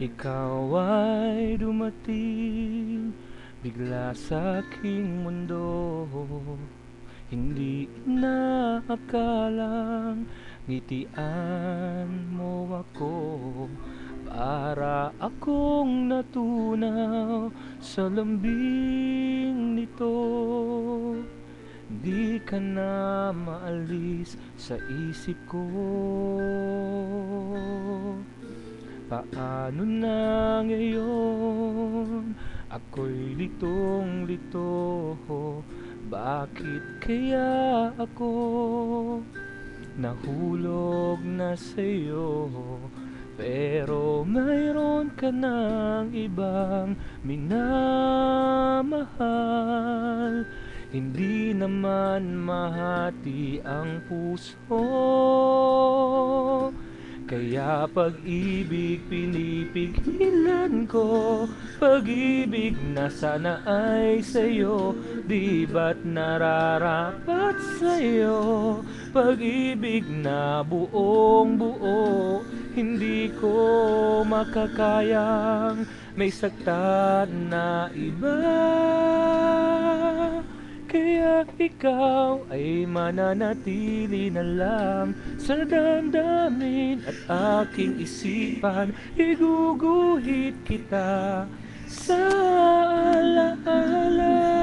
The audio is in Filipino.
Ikaw ay dumating bigla sa aking mundo. Hindi inaakalang ngitian mo ako. Para akong natunaw sa lambing nito. Di ka na maalis sa isip ko. Paano na ngayon? Ako'y litong-lito. Bakit kaya ako nahulog na sa'yo? Pero mayroon ka ng ibang minamahal. Hindi naman mahati ang puso. Kaya pag-ibig pinipigilan ko. Pag-ibig na sana ay sa'yo, di ba't nararapat sa'yo? Pag-ibig na buong buo, hindi ko makakayang may saktan na iba. Kaya ikaw ay mananatili na lang sa damdamin at aking isipan. Iguguhit kita sa alaala.